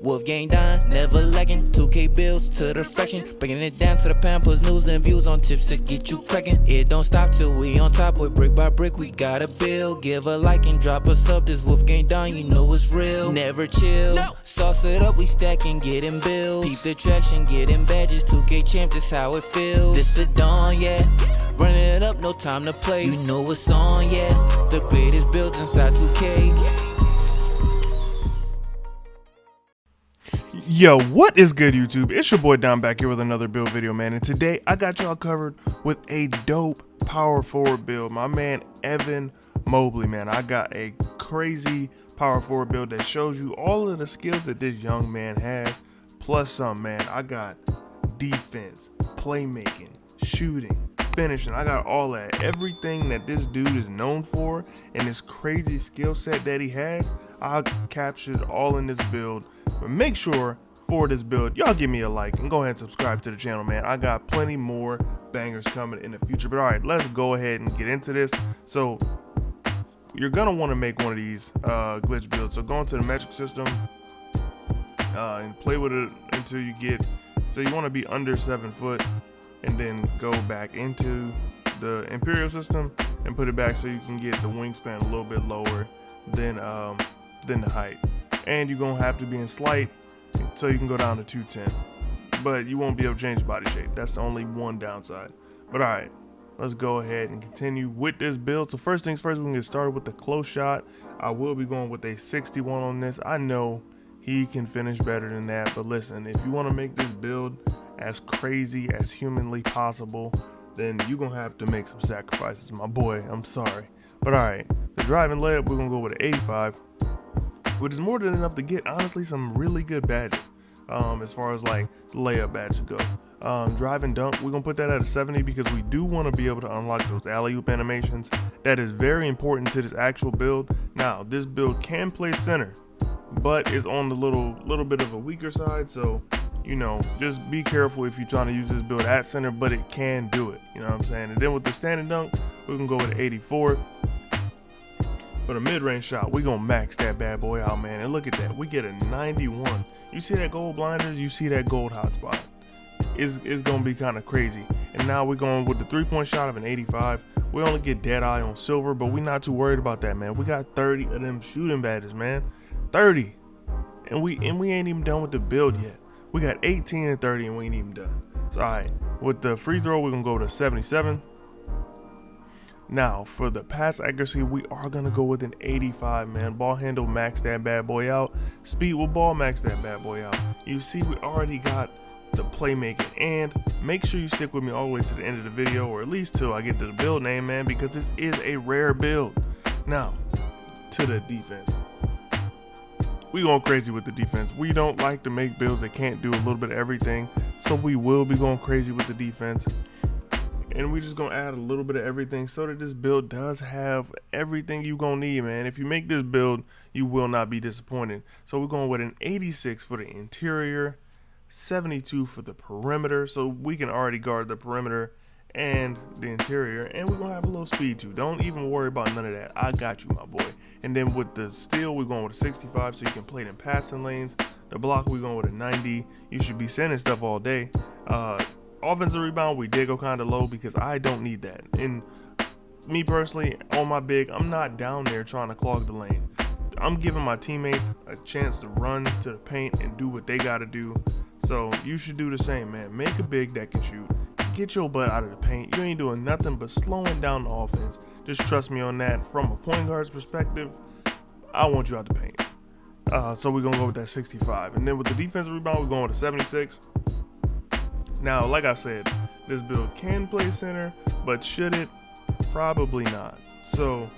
WolfGxngDon, never lacking. 2K bills to the fraction, breaking it down to the pound, puts news and views on tips to get you cracking. It don't stop till we on top, boy, brick by brick, we gotta build. Give a like and drop a sub, this WolfGxngDon, you know it's real. Never chill, sauce it up, we stacking, getting bills. Peep the traction, getting badges, 2K champ, this how it feels. This the dawn, yeah, running it up, no time to play. You know what's on, yeah, the greatest builds inside 2K. Yo, what is good, YouTube? It's your boy Don back here with another build video, man. And today I got y'all covered with a dope power forward build. My man Evan Mobley, man. I got a crazy power forward build that shows you all of the skills that this young man has, plus some, man. I got defense, playmaking, shooting, finishing. I got all that. Everything that this dude is known for and this crazy skill set that he has, I captured all in this build. But make sure for this build, y'all give me a like and go ahead and subscribe to the channel, man. I got plenty more bangers coming in the future. But all right, let's go ahead and get into this. So you're gonna want to make one of these glitch builds. So go into the metric system and play with it until you get, so you want to be under 7 foot, and then go back into the imperial system and put it back so you can get the wingspan a little bit lower than the height. And you're gonna have to be in slight so you can go down to 210, but you won't be able to change body shape. That's the only one downside. But all right, let's go ahead and continue with this build. So first things first, we can get started with the close shot. I will be going with a 61 on this. I know he can finish better than that, but listen, if you want to make this build as crazy as humanly possible, then you're gonna have to make some sacrifices, my boy. I'm sorry. But all right, the driving layup, we're gonna go with an 85, which is more than enough to get, honestly, some really good badges as far as like layup badges go. Driving dunk, we're gonna put that at a 70 because we do want to be able to unlock those alley-oop animations. That is very important to this actual build. Now, this build can play center, but is on the little bit of a weaker side, so you know, just be careful if you're trying to use this build at center, but it can do it, you know what I'm saying? And then with the standing dunk, we can go with an 84. For the mid-range shot, we're gonna max that bad boy out, man. And look at that, we get a 91. You see that gold blinders, you see that gold hotspot. It's gonna be kind of crazy. And now we're going with the 3-point shot of an 85. We only get dead eye on silver, but we're not too worried about that, man. We got 30 of them shooting badges, man. 30. And we ain't even done with the build yet. We got 18 and 30 and we ain't even done. So all right, with the free throw, we're gonna go to 77. Now, for the pass accuracy, we are going to go with an 85, man. Ball handle, max that bad boy out. Speed with ball, max that bad boy out. You see, we already got the playmaking. And make sure you stick with me all the way to the end of the video, or at least till I get to the build name, man, because this is a rare build. Now, to the defense. We going crazy with the defense. We don't like to make builds that can't do a little bit of everything, so we will be going crazy with the defense. And we're just gonna add a little bit of everything so that this build does have everything you're gonna need, man. If you make this build, you will not be disappointed. So we're going with an 86 for the interior, 72 for the perimeter, so we can already guard the perimeter and the interior, and we're gonna have a little speed too. Don't even worry about none of that. I got you, my boy. And then with the steal, we're going with a 65 so you can play it in passing lanes. The block, we're going with a 90. You should be sending stuff all day. Offensive rebound, we did go kind of low because I don't need that. And me personally, on my big, I'm not down there trying to clog the lane. I'm giving my teammates a chance to run to the paint and do what they got to do. So you should do the same, man. Make a big that can shoot. Get your butt out of the paint. You ain't doing nothing but slowing down the offense. Just trust me on that. From a point guard's perspective, I want you out the paint. So we're going to go with that 65. And then with the defensive rebound, we're going with a 76. Now, like I said, this build can play center, but should it? Probably not. So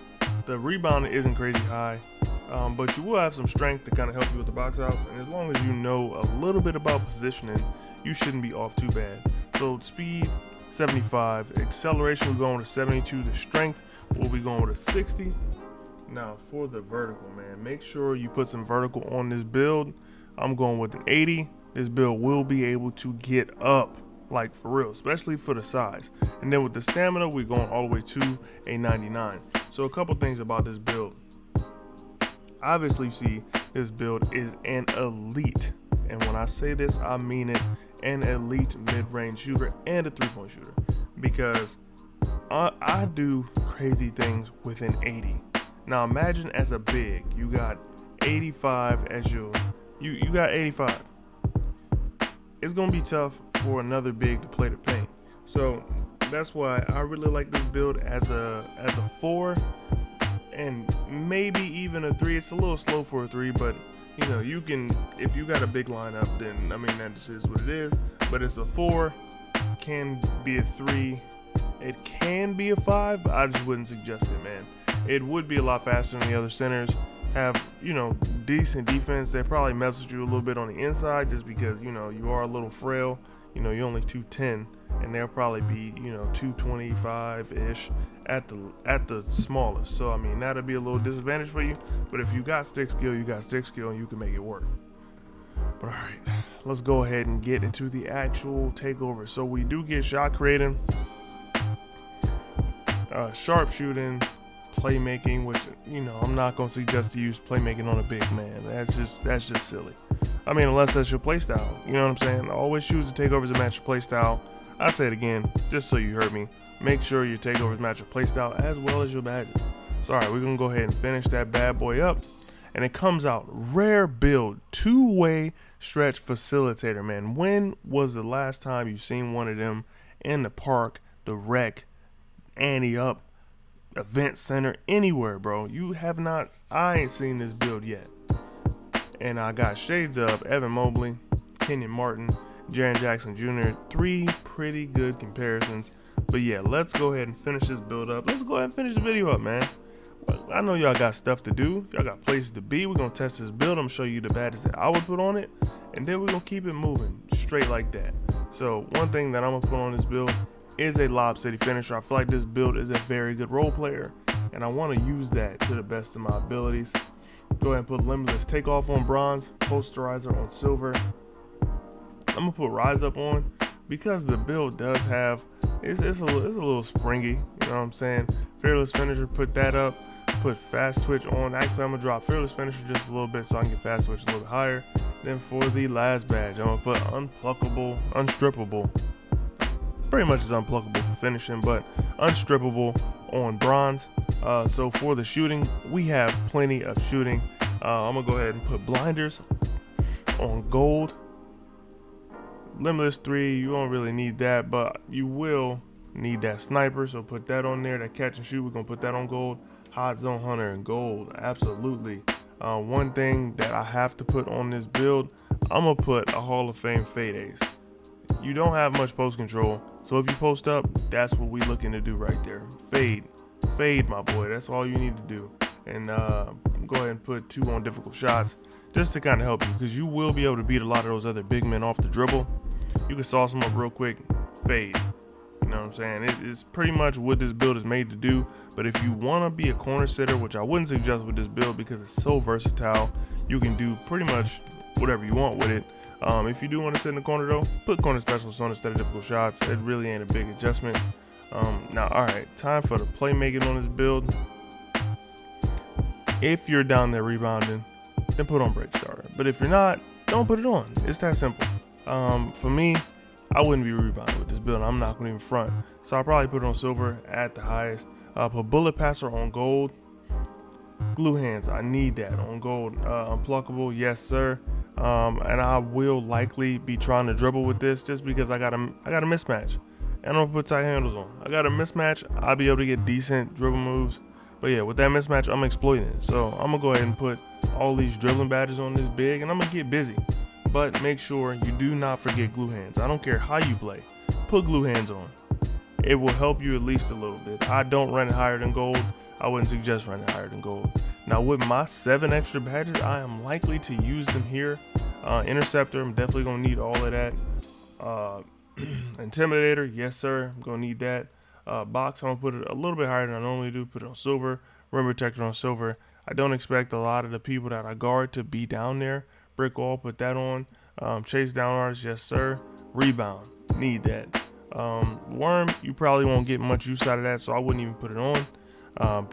the rebound isn't crazy high, but you will have some strength to kind of help you with the box outs. And as long as you know a little bit about positioning, you shouldn't be off too bad. So speed, 75. Acceleration, we're going with a 72. The strength, we'll be going with a 60. Now for the vertical, man, make sure you put some vertical on this build. I'm going with an 80. This build will be able to get up, like for real, especially for the size. And then with the stamina, we're going all the way to a 99. So a couple things about this build. Obviously, you see this build is an elite, and when I say this, I mean it, an elite mid-range shooter and a three-point shooter, because I do crazy things with an 80. Now imagine as a big, you got 85 as you got 85. It's gonna be tough for another big to play the paint. So that's why I really like this build as a 4 and maybe even a 3. It's a little slow for a 3, but you know, you can, if you got a big lineup, then I mean that just is what it is. But it's a 4, can be a 3, it can be a 5, but I just wouldn't suggest it, man. It would be a lot faster than the other centers. Have, you know, decent defense. They probably mess with you a little bit on the inside just because, you know, you are a little frail. You know, you're only 210, and they'll probably be, you know, 225-ish at the smallest. So I mean, that'll be a little disadvantage for you. But if you got stick skill, you got stick skill, and you can make it work. But all right, let's go ahead and get into the actual takeover. So we do get shot creating, sharpshooting, playmaking, which, you know, I'm not gonna suggest to use playmaking on a big man. That's just silly. I mean, unless that's your playstyle. You know what I'm saying? Always choose the takeovers to match your playstyle. I say it again, just so you heard me. Make sure your takeovers match your playstyle as well as your badges. So all right, we're gonna go ahead and finish that bad boy up. And it comes out rare build, 2-way stretch facilitator, man. When was the last time you seen one of them in the park, the rec, ante up, event center, anywhere, bro? You have not. I ain't seen this build yet. And I got shades of Evan Mobley, Kenyon Martin, Jaren Jackson Jr. 3 pretty good comparisons. But yeah, let's go ahead and finish this build up. Let's go ahead and finish the video up, man. I know y'all got stuff to do. Y'all got places to be. We're gonna test this build. I'm gonna show you the badges that I would put on it, and then we're gonna keep it moving straight like that. So one thing that I'm gonna put on this build is a Lob City finisher. I feel like this build is a very good role player, and I want to use that to the best of my abilities. Go ahead and put Limitless Takeoff on bronze, Posterizer on silver. I'm gonna put Rise Up on because the build does have, it's a little springy. You know what I'm saying? Fearless Finisher, put that up. Put Fast Twitch on. Actually, I'm gonna drop Fearless Finisher just a little bit so I can get Fast Twitch a little bit higher. Then for the last badge, I'm gonna put Unpluckable, Unstrippable. Pretty much is unpluckable for finishing, but unstrippable on bronze. So for the shooting, we have plenty of shooting. I'm gonna go ahead and put Blinders on gold. Limitless 3, you don't really need that, but you will need that sniper, so put that on there. That catch and shoot, we're gonna put that on gold. Hot Zone Hunter and gold, absolutely. One thing that I have to put on this build, I'm gonna put a Hall of Fame fade ace. You don't have much post control, so if you post up, that's what we looking to do right there. Fade, my boy. That's all you need to do. And go ahead and put 2 on difficult shots, just to kind of help you, because you will be able to beat a lot of those other big men off the dribble. You can sauce them up real quick, fade. You know what I'm saying? It's pretty much what this build is made to do. But if you want to be a corner sitter, which I wouldn't suggest with this build because it's so versatile, you can do pretty much whatever you want with it. If you do want to sit in the corner though, put corner specialists on instead of difficult shots. It really ain't a big adjustment. Now, all right, time for the playmaking on this build. If you're down there rebounding, then put on break starter. But if you're not, don't put it on. It's that simple. For me, I wouldn't be rebounding with this build. I'm not going to even front. So I'll probably put it on silver at the highest. Put bullet passer on gold. Glue hands, I need that on gold. Unpluckable, yes sir. And I will likely be trying to dribble with this just because I got a mismatch. And I'm gonna put tight handles on. I got a mismatch. I'll be able to get decent dribble moves. But yeah, with that mismatch, I'm exploiting it. So I'm gonna go ahead and put all these dribbling badges on this big, and I'm gonna get busy. But make sure you do not forget glue hands. I don't care how you play. Put glue hands on. It will help you at least a little bit. I don't run it higher than gold. I wouldn't suggest running higher than gold. Now with my 7 extra badges, I am likely to use them here. Interceptor, I'm definitely gonna need all of that. Intimidator, yes sir, I'm gonna need that. Box, I'm gonna put it a little bit higher than I normally do. Put it on silver. Rim protector on silver. I don't expect a lot of the people that I guard to be down there. Brick wall, put that on. Chase down artists, yes sir. Rebound, need that. Worm, you probably won't get much use out of that, so I wouldn't even put it on.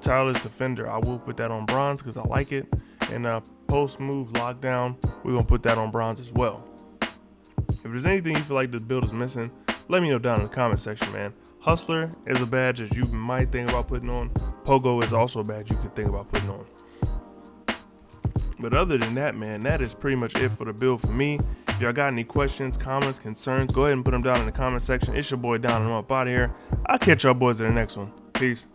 Tireless defender, I will put that on bronze because I like it. And post move lockdown, we're gonna put that on bronze as well. If there's anything you feel like the build is missing, let me know down in the comment section, man. Hustler is a badge that you might think about putting on. Pogo is also a badge you could think about putting on. But other than that, man, that is pretty much it for the build for me. If y'all got any questions, comments, concerns, go ahead and put them down in the comment section. It's your boy Don, and I'm up out of here. I'll catch y'all boys in the next one. Peace.